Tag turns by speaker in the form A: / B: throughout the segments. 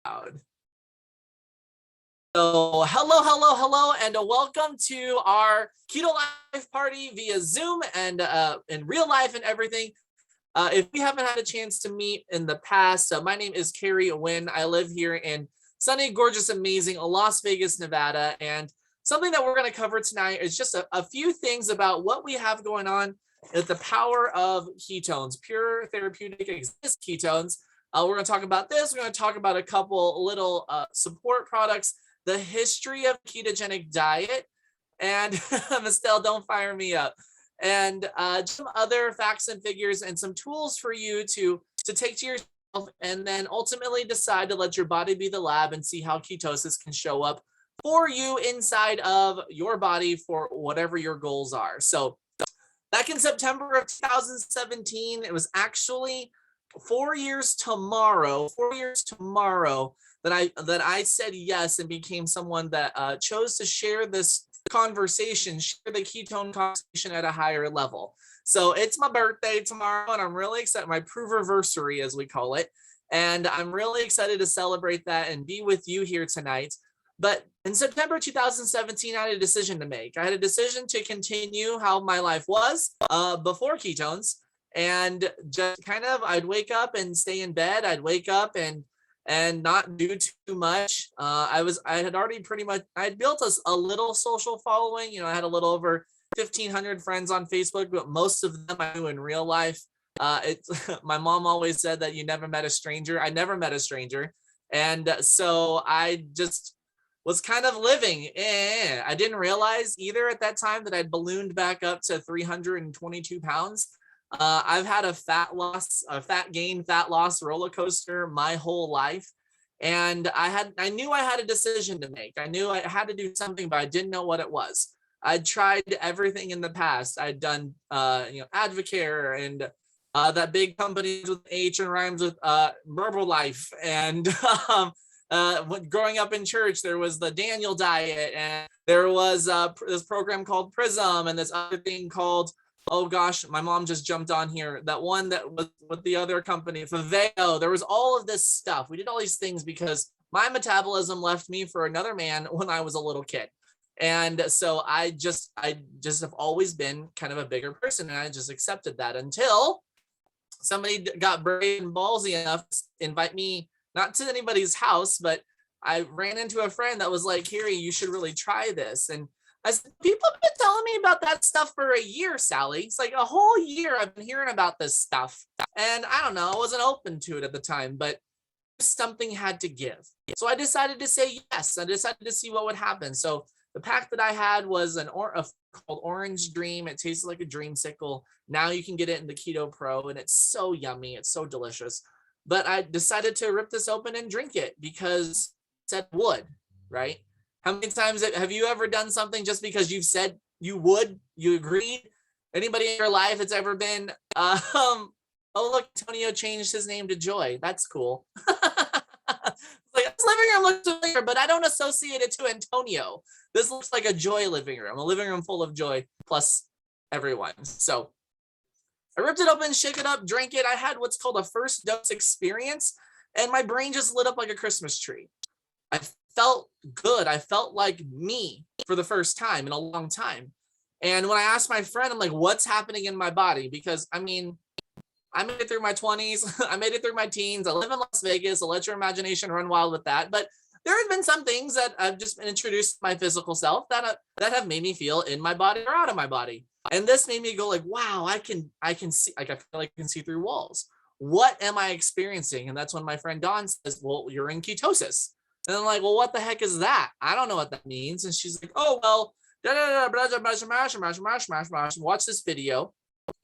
A: loud. So hello, and welcome to our Keto Life party via Zoom and in real life and everything. If we haven't had a chance to meet in the past, my name is Carrie Wynn. I live here in sunny, gorgeous, amazing Las Vegas, Nevada. And something that we're going to cover tonight is just a few things about what we have going on with the power of ketones, pure therapeutic exist ketones. We're going to talk about this. We're going to talk about a couple little support products, the history of ketogenic diet, and Estelle, don't fire me up, and some other facts and figures and some tools for you to take to yourself and then ultimately decide to let your body be the lab and see how ketosis can show up for you inside of your body for whatever your goals are. So back in September of 2017, it was actually 4 years tomorrow that I said yes and became someone that chose to share this conversation, share the ketone conversation at a higher level. So it's my birthday tomorrow, and I'm really excited, my Pruviversary as we call it, and I'm really excited to celebrate that and be with you here tonight. But in September 2017, I had a decision to make. I had a decision to continue how my life was before ketones, and just kind of I'd wake up and stay in bed. I'd wake up and not do too much. I had built a little social following. You know, I had a little over 1,500 friends on Facebook, but most of them I knew in real life. My mom always said that you never met a stranger. I never met a stranger. And so I just was kind of living. I didn't realize either at that time that I'd ballooned back up to 322 pounds. I've had a fat gain, fat loss roller coaster my whole life. And I knew I had a decision to make. I knew I had to do something, but I didn't know what it was. I'd tried everything in the past. I'd done, Advocare and that big company with H and rhymes with Herbalife. And growing up in church, there was the Daniel diet, and there was this program called Prism, and this other thing called, oh gosh, my mom just jumped on here, that one that was with the other company, Faveo. There was all of this stuff. We did all these things because my metabolism left me for another man when I was a little kid. And so I just have always been kind of a bigger person, and I just accepted that until somebody got brave and ballsy enough to invite me, not to anybody's house, but I ran into a friend that was like, Carrie, you should really try this. And I said, people have been telling me about that stuff for a year, Sally. It's like a whole year I've been hearing about this stuff. And I don't know, I wasn't open to it at the time, but something had to give. So I decided to say yes. I decided to see what would happen. So the pack that I had was called Orange Dream. It tasted like a dreamsicle. Now you can get it in the Keto Pro, and it's so yummy. It's so delicious. But I decided to rip this open and drink it because it said would, right? How many times have you ever done something just because you've said you would, you agreed? Anybody in your life that's ever been, oh, look, Antonio changed his name to Joy. That's cool. Like, this living room looks familiar, but I don't associate it to Antonio. This looks like a Joy living room, a living room full of joy, plus everyone. So I ripped it open, shook it up, drank it. I had what's called a first dose experience, and my brain just lit up like a Christmas tree. I felt good. I felt like me for the first time in a long time. And when I asked my friend, I'm like, what's happening in my body? Because I mean, I made it through my 20s. I made it through my teens. I live in Las Vegas. I'll let your imagination run wild with that. But there have been some things that I've just been introduced to my physical self that have made me feel in my body or out of my body. And this made me go like, wow, I can see, like, I feel like I can see through walls. What am I experiencing? And that's when my friend Dawn says, well, you're in ketosis. And I'm like, well, what the heck is that? I don't know what that means. And she's like, oh, well, watch this video.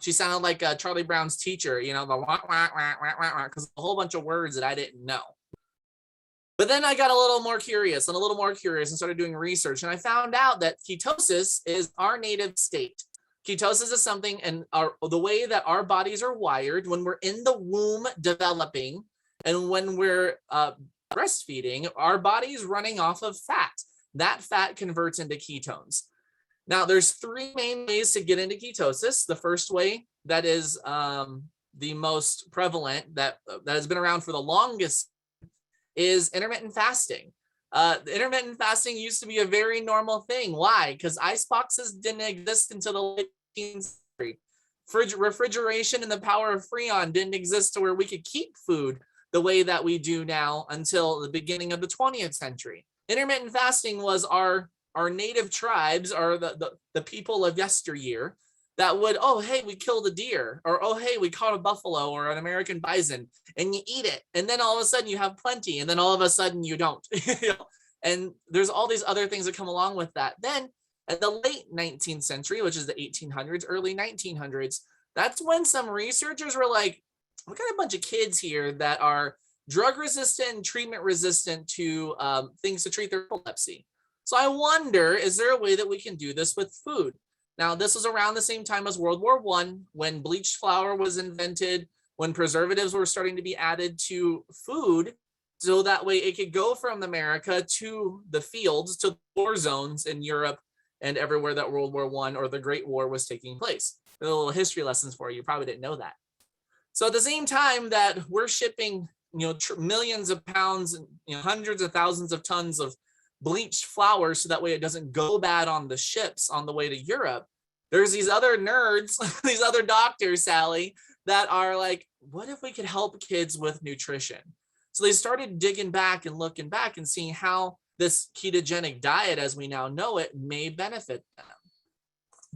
A: She sounded like Charlie Brown's teacher, you know, the wah, wah, wah, wah, wah, because a whole bunch of words that I didn't know. But then I got a little more curious and started doing research. And I found out that ketosis is our native state. Ketosis is something, and the way that our bodies are wired when we're in the womb developing and when we're breastfeeding, our body's running off of fat. That fat converts into ketones. Now, there's three main ways to get into ketosis. The first way that is the most prevalent, that has been around for the longest, is intermittent fasting. Intermittent fasting used to be a very normal thing. Why? Because ice boxes didn't exist until the late 18th century. Refrigeration and the power of Freon didn't exist to where we could keep food the way that we do now until the beginning of the 20th century. Intermittent fasting was our native tribes, or the people of yesteryear, that would, oh, hey, we killed a deer, or oh, hey, we caught a buffalo or an American bison, and you eat it. And then all of a sudden you have plenty, and then all of a sudden you don't. And there's all these other things that come along with that. Then at the late 19th century, which is the 1800s, early 1900s, that's when some researchers were like, we got a bunch of kids here that are drug resistant and treatment resistant to things to treat their epilepsy. So I wonder, is there a way that we can do this with food? Now, this was around the same time as World War I, when bleached flour was invented, when preservatives were starting to be added to food, so that way it could go from America to the fields, to war zones in Europe and everywhere that World War I or the Great War was taking place. A little history lessons for you. You probably didn't know that. So at the same time that we're shipping, millions of pounds and hundreds of thousands of tons of bleached flour so that way it doesn't go bad on the ships on the way to Europe, there's these other nerds, these other doctors, Sally, that are like, what if we could help kids with nutrition? So they started digging back and looking back and seeing how this ketogenic diet, as we now know it, may benefit them.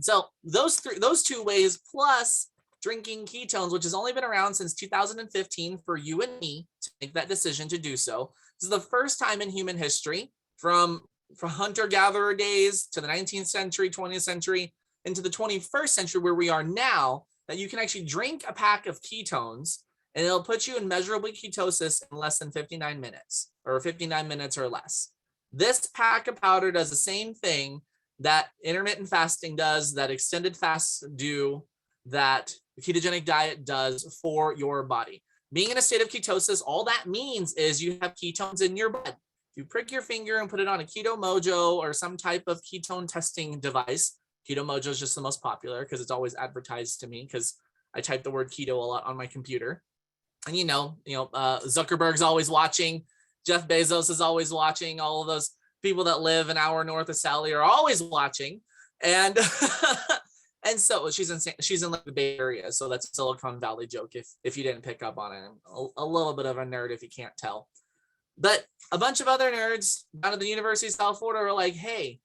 A: So those two ways, plus drinking ketones, which has only been around since 2015 for you and me to make that decision to do so. This is the first time in human history, from hunter-gatherer days to the 19th century, 20th century, into the 21st century, where we are now, that you can actually drink a pack of ketones and it'll put you in measurable ketosis in less than 59 minutes, or 59 minutes or less. This pack of powder does the same thing that intermittent fasting does, that extended fasts do, that the ketogenic diet does for your body. Being in a state of ketosis, all that means is you have ketones in your blood. If you prick your finger and put it on a Keto Mojo or some type of ketone testing device, Keto Mojo is just the most popular because it's always advertised to me because I type the word keto a lot on my computer. And Zuckerberg's always watching, Jeff Bezos is always watching, all of those people that live an hour north of Sally are always watching. And and so she's in like the Bay Area, so that's a Silicon Valley joke if you didn't pick up on it. I'm a little bit of a nerd if you can't tell. But a bunch of other nerds down at the University of South Florida are like, hey,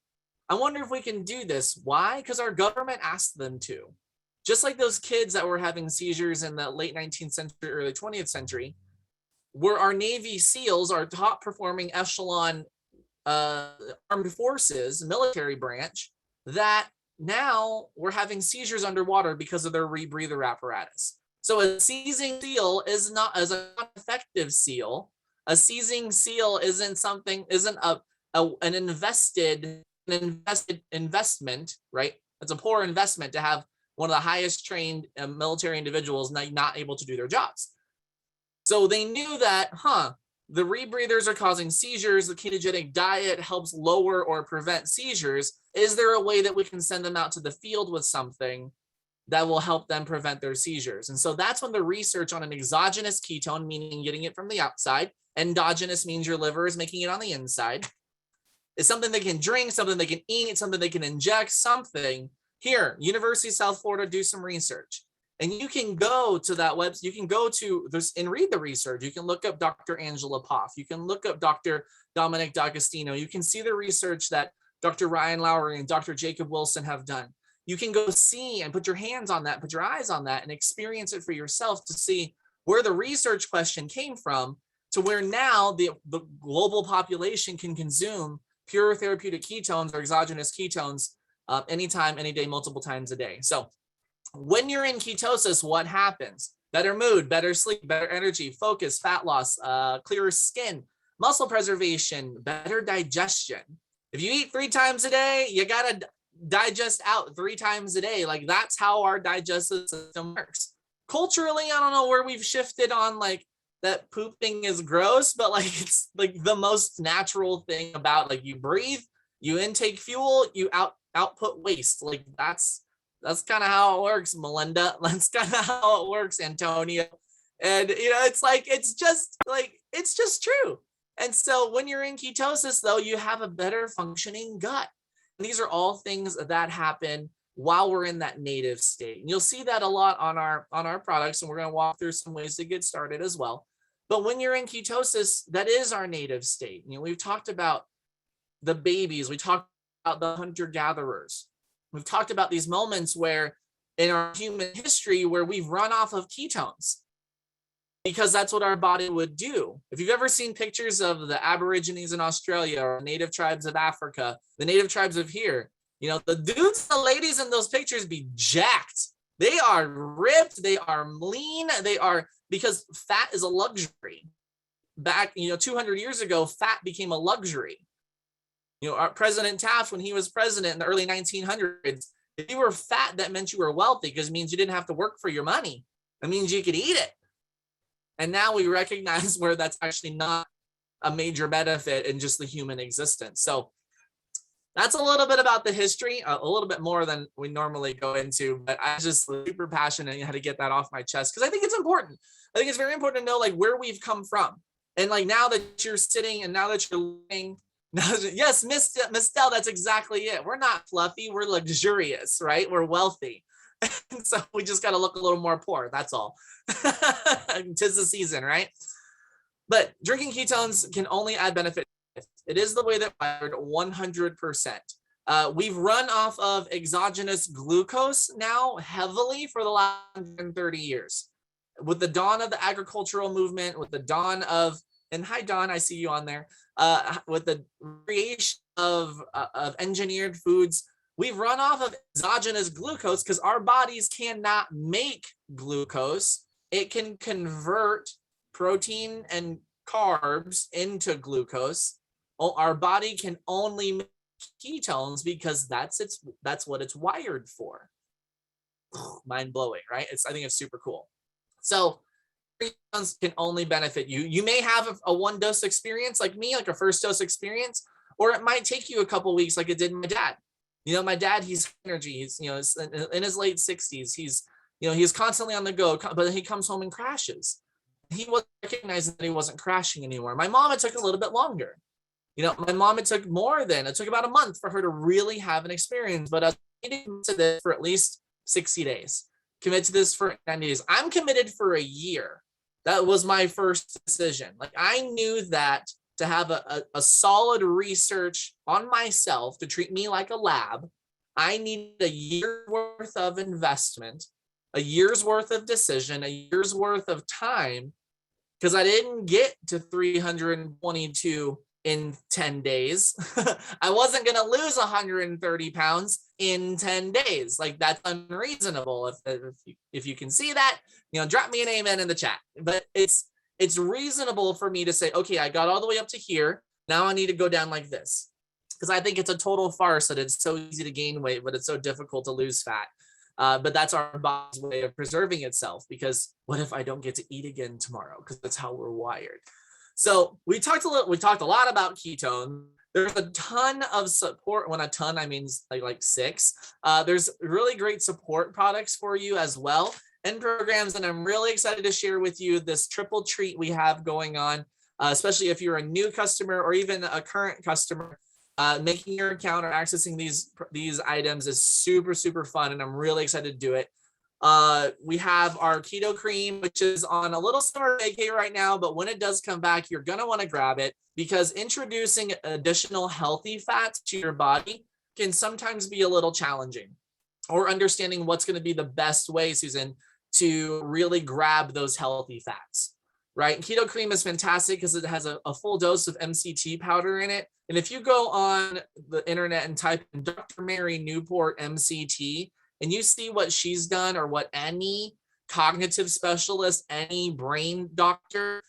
A: I wonder if we can do this. Why? Because our government asked them to. Just like those kids that were having seizures in the late 19th century, early 20th century, were our Navy SEALs, our top performing echelon armed forces, military branch, that now we're having seizures underwater because of their rebreather apparatus. So a seizing seal is not as an effective seal. A seizing seal isn't an invested investment, right? It's a poor investment to have one of the highest trained military individuals not able to do their jobs. So they knew that, the rebreathers are causing seizures. The ketogenic diet helps lower or prevent seizures. Is there a way that we can send them out to the field with something that will help them prevent their seizures? And so that's when the research on an exogenous ketone, meaning getting it from the outside, endogenous means your liver is making it on the inside, is something they can drink, something they can eat, something they can inject, something. Here, University of South Florida, do some research. And you can go to that website, you can go to this and read the research. You can look up Dr. Angela Poff. You can look up Dr. Dominic D'Agostino. You can see the research that Dr. Ryan Lowry and Dr. Jacob Wilson have done. You can go see and put your hands on that, put your eyes on that, and experience it for yourself to see where the research question came from to where now the global population can consume pure therapeutic ketones or exogenous ketones anytime, any day, multiple times a day. So when you're in ketosis, what happens? Better mood, better sleep, better energy, focus, fat loss, clearer skin, muscle preservation, better digestion. If you eat 3 times a day, you got to digest out 3 times a day. Like, that's how our digestive system works. Culturally, I don't know where we've shifted on like that pooping is gross, but like it's like the most natural thing about, like, you breathe, you intake fuel, you output waste. Like that's kind of how it works, Melinda. That's kind of how it works, Antonio. And it's just true. And so when you're in ketosis, though, you have a better functioning gut. And these are all things that happen while we're in that native state. And you'll see that a lot on our products, and we're going to walk through some ways to get started as well. But when you're in ketosis, that is our native state. You know, we've talked about the babies, we talked about the hunter-gatherers. We've talked about these moments where in our human history where we've run off of ketones because that's what our body would do. If you've ever seen pictures of the Aborigines in Australia or native tribes of Africa, the native tribes of here, you know, the dudes, the ladies in those pictures be jacked. They are ripped, they are lean, they are, because fat is a luxury. Back, 200 years ago, fat became a luxury. Our President Taft, when he was president in the early 1900s, if you were fat, that meant you were wealthy because it means you didn't have to work for your money. It means you could eat it. And now we recognize where that's actually not a major benefit in just the human existence. So that's a little bit about the history, a little bit more than we normally go into, but I just super passionate and had to get that off my chest because I think it's important. I think it's very important to know like where we've come from. And like now that you're sitting and now that you're living, yes, Miss Dell, that's exactly it. We're not fluffy, we're luxurious, right? We're wealthy. And so we just got to look a little more poor, that's all. 'Tis the season, right? But drinking ketones can only add benefit. It is the way that wired 100%. We've run off of exogenous glucose now heavily for the last 130 years. With the dawn of the agricultural movement, with the dawn of, and hi Dawn, I see you on there, with the creation of engineered foods, we've run off of exogenous glucose because our bodies cannot make glucose. It can convert protein and carbs into glucose. Our body can only make ketones because that's what it's wired for. Mind blowing, right? I think it's super cool. So ketones can only benefit you. You may have a one dose experience like me, like a first dose experience, or it might take you a couple weeks like it did my dad. My dad, he's energy. He's, in his late 60s. He's constantly on the go, but he comes home and crashes. He wasn't recognizing that he wasn't crashing anymore. My mom, it took a little bit longer. My mom, it took about a month for her to really have an experience, but I was committed to this for at least 60 days. Commit to this for 90 days. I'm committed for a year. That was my first decision. Like I knew that to have a solid research on myself to treat me like a lab, I needed a year's worth of investment, a year's worth of decision, a year's worth of time, because I didn't get to 322 in 10 days. I wasn't going to lose 130 pounds in 10 days. Like that's unreasonable. If you can see that, drop me an amen in the chat. But it's reasonable for me to say, okay, I got all the way up to here. Now I need to go down like this. Because I think it's a total farce that it's so easy to gain weight, but it's so difficult to lose fat. But that's our body's way of preserving itself, because what if I don't get to eat again tomorrow? Because that's how we're wired. So we talked a lot about ketones. There's a ton of support. When a ton, I mean like 6. There's really great support products for you as well, and programs. And I'm really excited to share with you this triple treat we have going on, especially if you're a new customer or even a current customer. Making your account or accessing these items is super, super fun, and I'm really excited to do it. We have our Keto Cream, which is on a little summer vacay right now, but when it does come back, you're going to want to grab it, because introducing additional healthy fats to your body can sometimes be a little challenging, or understanding what's going to be the best way, Susan, to really grab those healthy fats, right? Keto Cream is fantastic because it has a full dose of MCT powder in it. And if you go on the internet and type in Dr. Mary Newport MCT, and you see what she's done, or what any cognitive specialist, any brain doctor,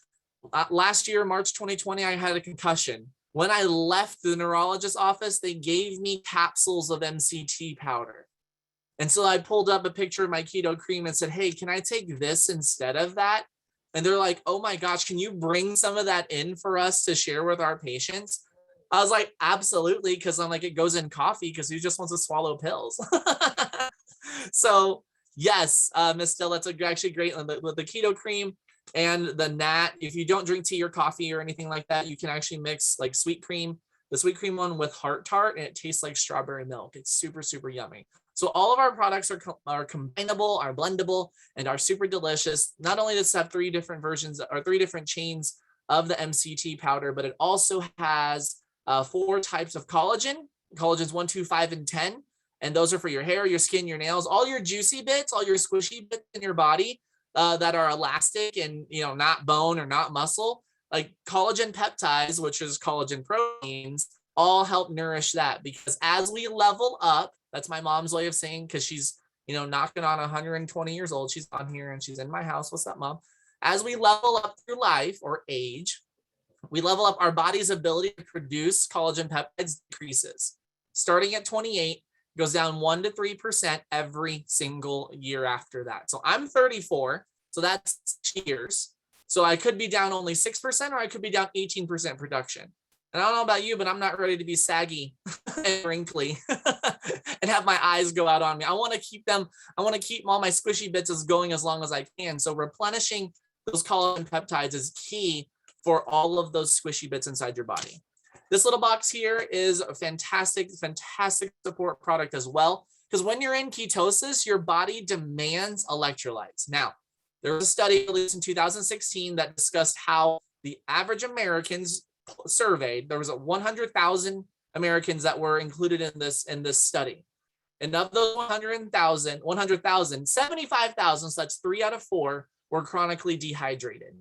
A: last year, March 2020, I had a concussion. When I left the neurologist's office, they gave me capsules of MCT powder. And so I pulled up a picture of my Keto Cream and said, hey, can I take this instead of that? And they're like, oh my gosh, can you bring some of that in for us to share with our patients? I was like, absolutely, because I'm like, it goes in coffee, because who just wants to swallow pills? So yes, Miss Still, that's actually great. With the Keto Cream, And the nat, if you don't drink tea or coffee or anything like that, you can actually mix like sweet cream, the sweet cream one with heart tart, and it tastes like strawberry milk. It's super, super yummy. So all of our products are combinable, are blendable, and are super delicious. Not only does it have 3 different versions or 3 different chains of the MCT powder, but it also has 4 types of collagen. Collagens 1, 2, 5, and 10. And those are for your hair, your skin, your nails, all your juicy bits, all your squishy bits in your body that are elastic and, not bone or not muscle. Like collagen peptides, which is collagen proteins, all help nourish that, because as we level up, that's my mom's way of saying, because she's, knocking on 120 years old. She's on here and she's in my house. What's up, Mom? As we level up through life or age, we level up, our body's ability to produce collagen peptides decreases. Starting at 28, goes down 1 to 3% every single year after that. So I'm 34, so that's years. So I could be down only 6%, or I could be down 18% production. And I don't know about you, but I'm not ready to be saggy and wrinkly and have my eyes go out on me. I want to keep all my squishy bits as going as long as I can. So replenishing those collagen peptides is key for all of those squishy bits inside your body. This little box here is a fantastic, fantastic support product as well, because when you're in ketosis, your body demands electrolytes. Now, there was a study released in 2016 that discussed how the average Americans surveyed, there was 100,000 Americans that were included in this study. And of those 100,000, 75,000, so that's 3 out of 4, were chronically dehydrated.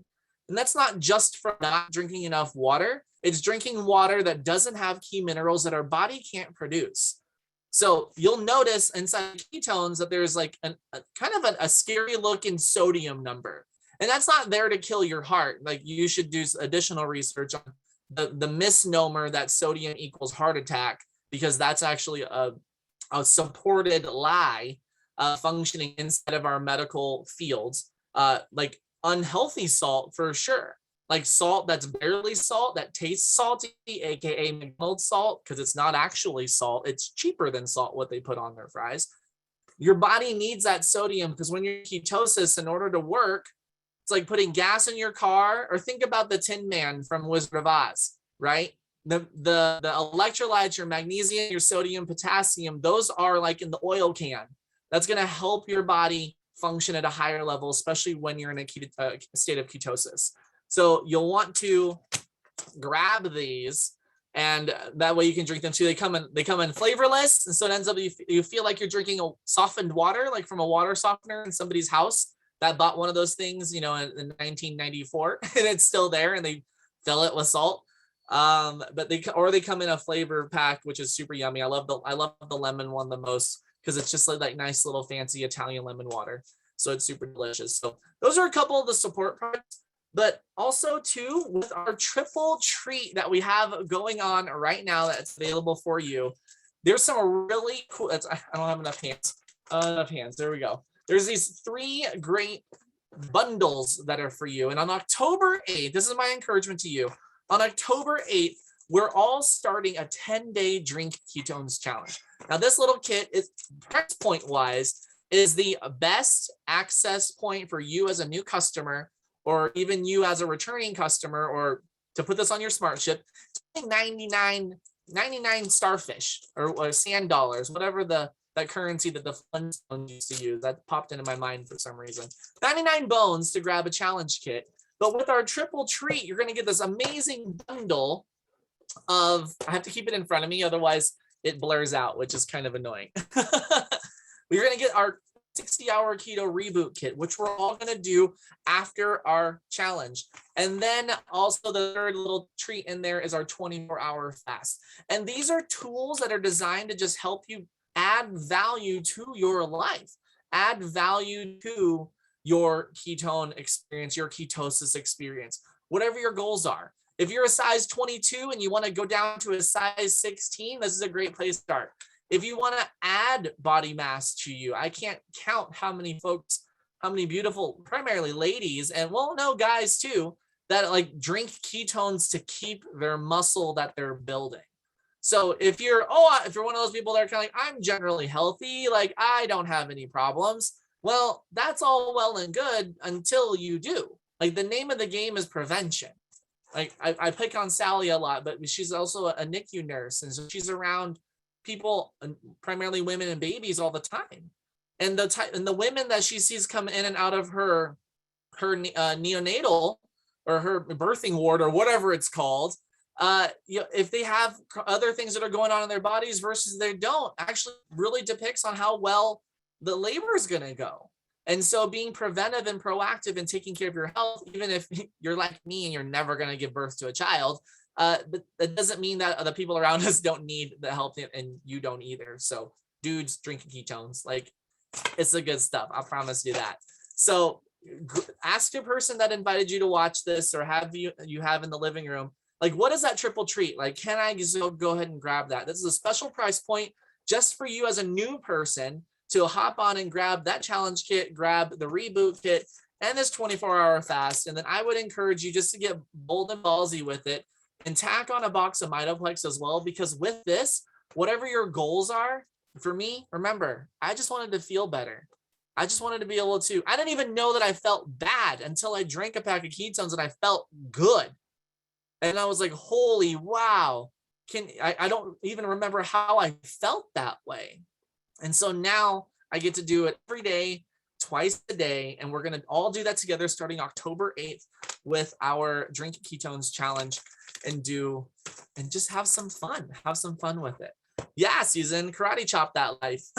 A: And that's not just from not drinking enough water. It's drinking water that doesn't have key minerals that our body can't produce. So you'll notice inside ketones that there's like a scary looking sodium number. And that's not there to kill your heart. Like, you should do additional research on the misnomer that sodium equals heart attack, because that's actually a supported lie functioning inside of our medical fields. Like unhealthy salt for sure. Like salt that's barely salt, that tastes salty, aka McDonald's salt, because it's not actually salt. It's cheaper than salt, what they put on their fries. Your body needs that sodium, because when you're in ketosis, in order to work, it's like putting gas in your car. Or think about the Tin Man from Wizard of Oz, right? The electrolytes, your magnesium, your sodium, potassium, those are like in the oil can. That's going to help your body function at a higher level, especially when you're in a state of ketosis. So you'll want to grab these, and that way you can drink them too. They come in flavorless, and so it ends up you feel like you're drinking a softened water, like from a water softener in somebody's house that bought one of those things, in 1994, and it's still there, and they fill it with salt. But they come in a flavor pack, which is super yummy. I love the lemon one the most, because it's just like nice little fancy Italian lemon water. So it's super delicious. So those are a couple of the support products. But also too, with our triple treat that we have going on right now that's available for you, there's some really cool, I don't have enough hands. There we go. There's these 3 great bundles that are for you. And on October 8th, this is my encouragement to you. On October 8th, we're all starting a 10-day drink ketones challenge. Now, this little kit is, price point wise, is the best access point for you as a new customer, or even you as a returning customer, or to put this on your smart ship. It's 99 starfish or sand dollars, whatever that currency that the Flintstones used to use. That popped into my mind for some reason. 99 bones to grab a challenge kit. But with our triple treat, you're going to get this amazing bundle of, I have to keep it in front of me, otherwise it blurs out, which is kind of annoying. We're going to get our 60-hour keto reboot kit, which we're all going to do after our challenge. And then also the third little treat in there is our 24-hour fast. And these are tools that are designed to just help you add value to your life, add value to your ketone experience, your ketosis experience, whatever your goals are. If you're a size 22 and you want to go down to a size 16, this is a great place to start. If you want to add body mass to you, I can't count how many folks, how many beautiful, primarily ladies, and well, no, guys too, that like drink ketones to keep their muscle that they're building. So if you're one of those people that are kind of like, I'm generally healthy, like I don't have any problems. Well, that's all well and good until you do, Like the name of the game is prevention. Like I pick on Sally a lot, but she's also a NICU nurse. And so she's around people, primarily women and babies all the time. And the women that she sees come in and out of her neonatal or her birthing ward or whatever it's called, if they have other things that are going on in their bodies versus they don't, actually really depicts on how well the labor is going to go. And so being preventive and proactive and taking care of your health, even if you're like me and you're never going to give birth to a child, but that doesn't mean that the people around us don't need the help, and you don't either. So dudes drinking ketones, like, it's the good stuff. I promise you that. So ask your person that invited you to watch this, or have you have in the living room, like, what is that triple treat? Like, can I just go ahead and grab that? This is a special price point just for you as a new person to hop on and grab that challenge kit, grab the reboot kit, and this 24-hour fast. And then I would encourage you just to get bold and ballsy with it and tack on a box of Mitoplex as well, because with this, whatever your goals are, for me, remember, I just wanted to feel better. I just wanted to be able to, I didn't even know that I felt bad until I drank a pack of ketones and I felt good. And I was like, holy wow. I don't even remember how I felt that way. And so now I get to do it every day, twice a day. And we're going to all do that together starting October 8th with our Drink Ketones challenge, and just have some fun with it. Yeah, Susan, karate chop that life.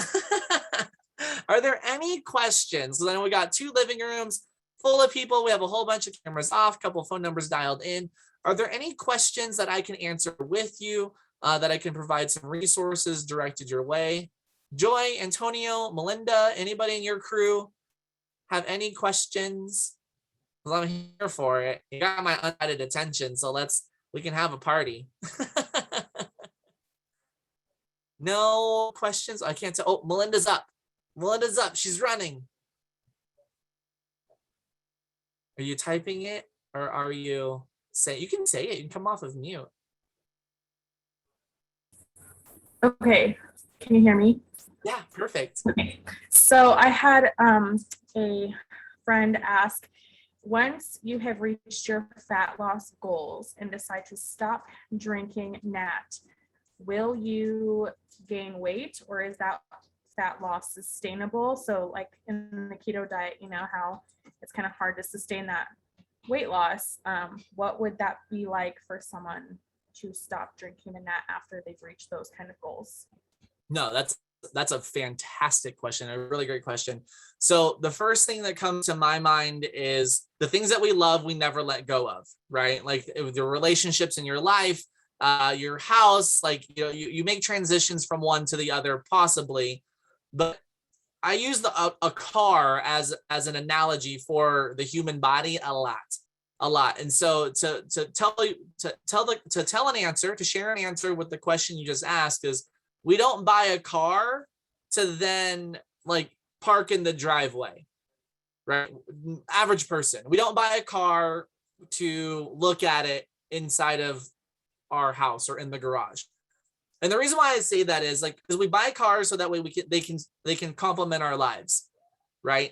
A: Are there any questions? So then we got 2 living rooms full of people. We have a whole bunch of cameras off, a couple of phone numbers dialed in. Are there any questions that I can answer with you, that I can provide some resources directed your way? Joy, Antonio, Melinda, anybody in your crew have any questions? Well, I'm here for it. You got my undivided attention, so we can have a party. No questions? I can't tell. Oh, Melinda's up. She's running. Are you typing it, or are you saying? You can say it. You can come off of mute.
B: Okay. Can you hear me?
A: Yeah, perfect.
B: Okay. So I had a friend ask, once you have reached your fat loss goals and decide to stop drinking NAT, will you gain weight, or is that fat loss sustainable? So like in the keto diet, you know how it's kind of hard to sustain that weight loss. What would that be like for someone to stop drinking the NAT after they've reached those kind of goals?
A: No, that's a fantastic question, a really great question. So the first thing that comes to my mind is the things that we love, we never let go of, right? Like the relationships in your life, your house, like, you make transitions from one to the other possibly, but I use a car as an analogy for the human body a lot. And so to share an answer with the question you just asked is, we don't buy a car to then like park in the driveway, right? Average person. We don't buy a car to look at it inside of our house or in the garage. And the reason why I say that is like, because we buy cars so that way they can complement our lives, right?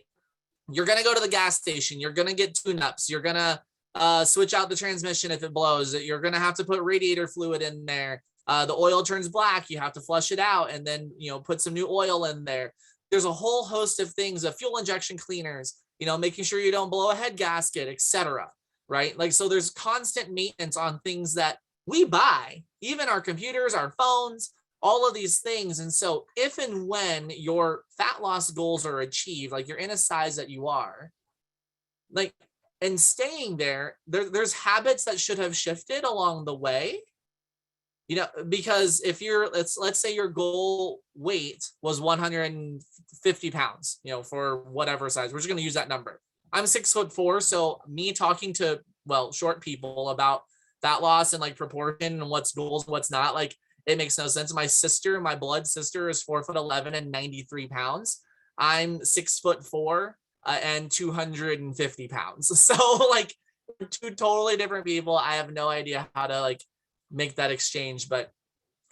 A: You're going to go to the gas station. You're going to get tune-ups. You're going to switch out the transmission if it blows. You're going to have to put radiator fluid in there. The oil turns black, you have to flush it out and then, put some new oil in there. There's a whole host of things, fuel injection cleaners, making sure you don't blow a head gasket, etc. Right? Like, so there's constant maintenance on things that we buy, even our computers, our phones, all of these things. And so if and when your fat loss goals are achieved, like you're in a size that you are, like, and staying there's habits that should have shifted along the way. Because if let's say your goal weight was 150 pounds, for whatever size, we're just going to use that number. I'm 6'4", so me talking to, short people about fat loss and like proportion and what's goals, what's not, like, it makes no sense. My blood sister is 4'11" and 93 pounds. I'm 6'4" and 250 pounds. So like 2 totally different people. I have no idea how to like make that exchange. But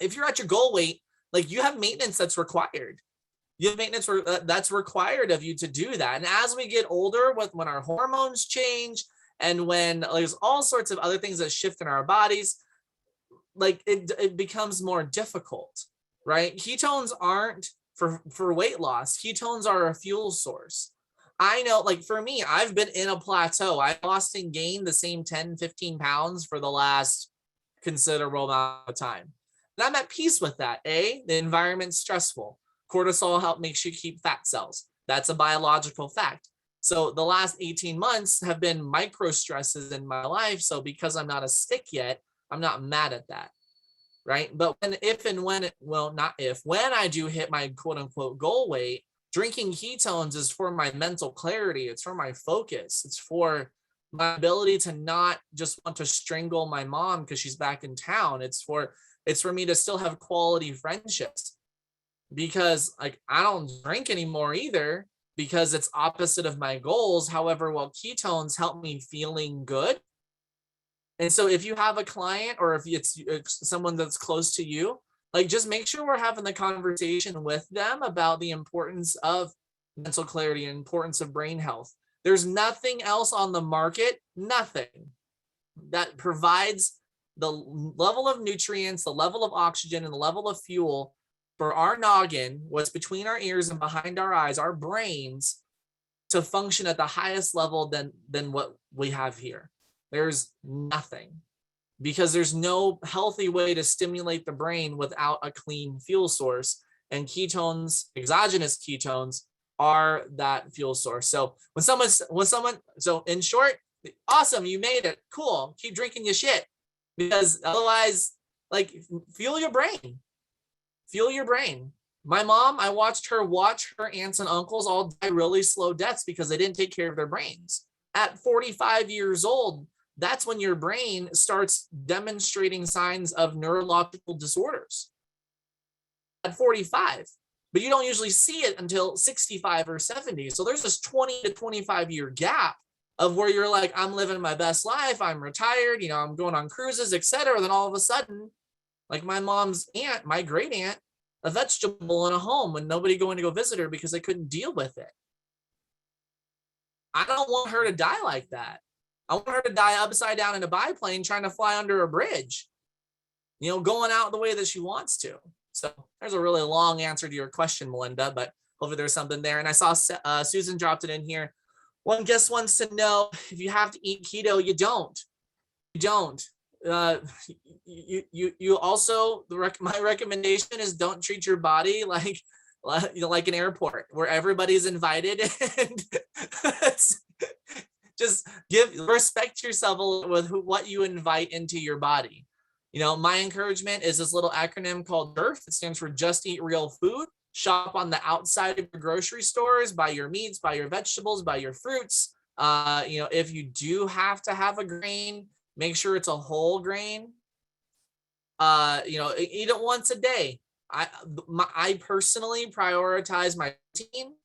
A: if you're at your goal weight, like, you have maintenance that's required. You have maintenance that's required of you to do that. And as we get older, when our hormones change, And when there's all sorts of other things that shift in our bodies, like it becomes more difficult, right? Ketones aren't for weight loss. Ketones are a fuel source. I know, like for me, I've been in a plateau. I've lost and gained the same 10, 15 pounds for the last considerable amount of time. And I'm at peace with that. The environment's stressful. Cortisol makes you keep fat cells. That's a biological fact. So the last 18 months have been micro stresses in my life. So because I'm not a stick yet, I'm not mad at that, right? But when I do hit my quote unquote goal weight, drinking ketones is for my mental clarity. It's for my focus. It's for my ability to not just want to strangle my mom because she's back in town. It's for me to still have quality friendships, because like I don't drink anymore either because it's opposite of my goals. However, ketones help me feeling good. And so if you have a client, or if it's someone that's close to you, like just make sure we're having the conversation with them about the importance of mental clarity and importance of brain health. There's nothing else on the market, nothing that provides the level of nutrients, the level of oxygen, and the level of fuel for our noggin, what's between our ears and behind our eyes, our brains, to function at the highest level than what we have here. There's nothing, because there's no healthy way to stimulate the brain without a clean fuel source. And ketones, exogenous ketones, are that fuel source. So so in short, awesome, you made it, cool, keep drinking your shit, because otherwise, like, fuel your brain. My mom, I watched her watch her aunts and uncles all die really slow deaths because they didn't take care of their brains. At 45 years old, that's when your brain starts demonstrating signs of neurological disorders. At 45, but you don't usually see it until 65 or 70. So there's this 20 to 25 year gap of where you're like, I'm living my best life, I'm retired, I'm going on cruises, etc. Then all of a sudden, like my mom's aunt, my great aunt, a vegetable in a home with nobody going to go visit her because they couldn't deal with it. I don't want her to die like that. I want her to die upside down in a biplane trying to fly under a bridge, going out the way that she wants to. So there's a really long answer to your question, Melinda, but hopefully there's something there. And I saw Susan dropped it in here. One guest wants to know, if you have to eat keto, you don't. You also, my recommendation is don't treat your body like an airport where everybody's invited, and just respect yourself a little with what you invite into your body. My encouragement is this little acronym called JERF. It stands for Just Eat Real Food. Shop on the outside of your grocery stores, buy your meats, buy your vegetables, buy your fruits. If you do have to have a grain, make sure it's a whole grain. Eat it once a day. I personally prioritize my protein,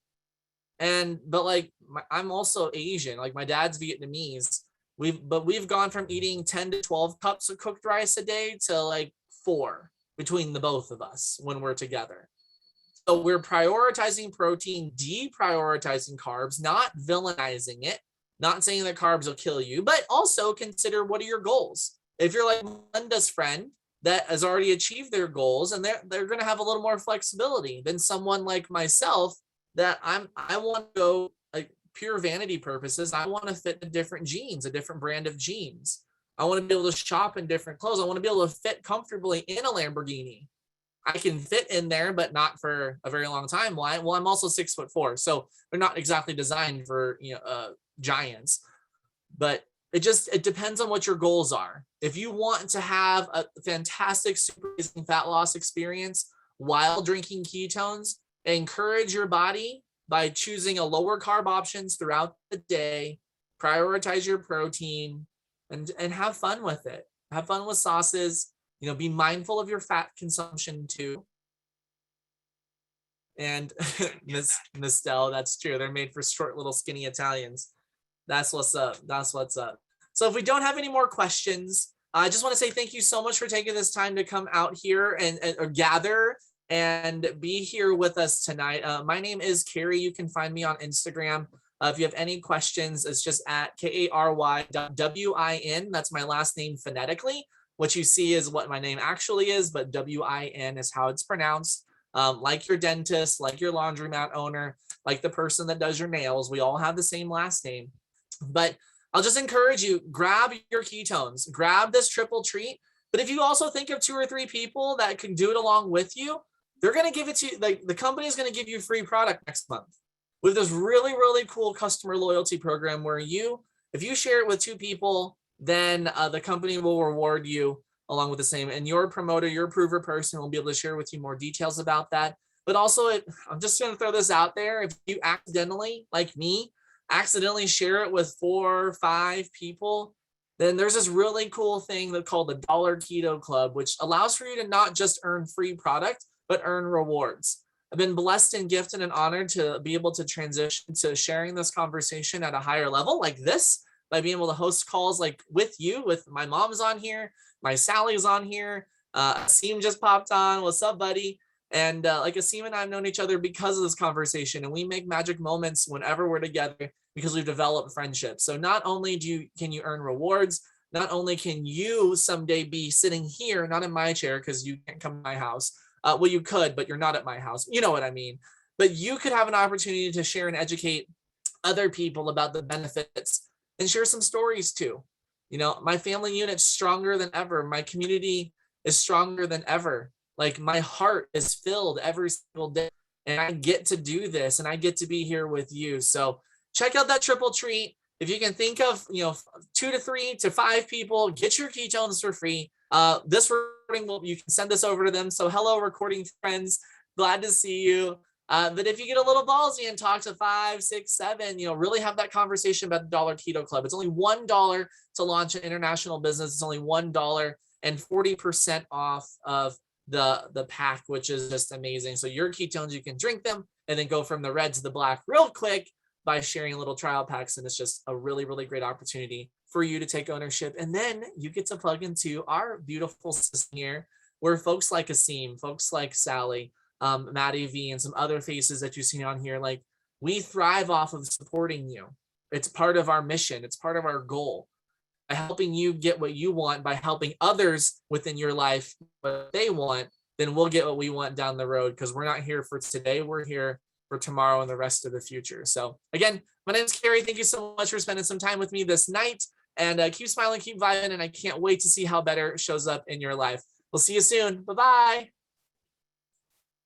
A: I'm also Asian. Like my dad's Vietnamese. We've gone from eating 10 to 12 cups of cooked rice a day to like 4 between the both of us when we're together. So we're prioritizing protein, deprioritizing carbs, not villainizing it, not saying that carbs will kill you, but also consider, what are your goals? If you're like Melinda's friend that has already achieved their goals, and they're going to have a little more flexibility than someone like myself that I want to go, like, pure vanity purposes. I want to fit a different jeans, a different brand of jeans. I want to be able to shop in different clothes. I want to be able to fit comfortably in a Lamborghini. I can fit in there, but not for a very long time. Why? Well, I'm also 6'4", so they're not exactly designed for giants. But it depends on what your goals are. If you want to have a fantastic, super amazing fat loss experience while drinking ketones, encourage your body by choosing a lower carb options throughout the day. Prioritize your protein and have fun with it. Have fun with sauces. Be mindful of your fat consumption too. And Miss Stell, that's true. They're made for short, little, skinny Italians. That's what's up. So if we don't have any more questions, I just want to say thank you so much for taking this time to come out here and gather and be here with us tonight. My name is Carrie. You can find me on Instagram. If you have any questions, it's just at KARY.WIN. That's my last name phonetically. What you see is what my name actually is, but WIN is how it's pronounced. Like your dentist, like your laundromat owner, like the person that does your nails, we all have the same last name. But I'll just encourage you, grab your ketones, grab this triple treat. But if you also think of 2 or 3 people that can do it along with you, they're going to give it to you. Like the company is going to give you free product next month with this really, really cool customer loyalty program where if you share it with 2 people, then the company will reward you along with the same. And your promoter, your prover person will be able to share with you more details about that. But also, I'm just going to throw this out there. If you accidentally, like me, accidentally share it with 4 or 5 people, then there's this really cool thing that's called the Dollar Keto Club, which allows for you to not just earn free product, but earn rewards. I've been blessed and gifted and honored to be able to transition to sharing this conversation at a higher level like this, by being able to host calls like with you, with my mom's on here, my Sally's on here, Asim just popped on, what's up, buddy? And like Asim and I have known each other because of this conversation, and we make magic moments whenever we're together because we've developed friendships. So not only can you earn rewards, not only can you someday be sitting here, not in my chair because you can't come to my house. Well, you could, but you're not at my house. You know what I mean? But you could have an opportunity to share and educate other people about the benefits and share some stories too. You know, my family unit's stronger than ever. My community is stronger than ever. Like my heart is filled every single day, and I get to do this, and I get to be here with you. So check out that triple treat. If you can think of, 2 to 3 to 5 people, get your ketones for free. This recording you can send this over to them. So hello, recording friends. Glad to see you. But if you get a little ballsy and talk to 5, 6, 7, really have that conversation about the Dollar Keto Club. It's only $1 to launch an international business. It's only $1 and 40% off of the pack, which is just amazing. So your ketones, you can drink them and then go from the red to the black real quick by sharing little trial packs. And it's just a really, really great opportunity for you to take ownership. And then you get to plug into our beautiful system here, where folks like Asim, folks like Sally, Maddie V, and some other faces that you see on here, like we thrive off of supporting you. It's part of our mission. It's part of our goal. By helping you get what you want, by helping others within your life what they want, then we'll get what we want down the road, because we're not here for today. We're here for tomorrow and the rest of the future. So again, my name is Carrie. Thank you so much for spending some time with me this night, and keep smiling, keep vibing, and I can't wait to see how better shows up in your life. We'll see you soon. Bye-bye.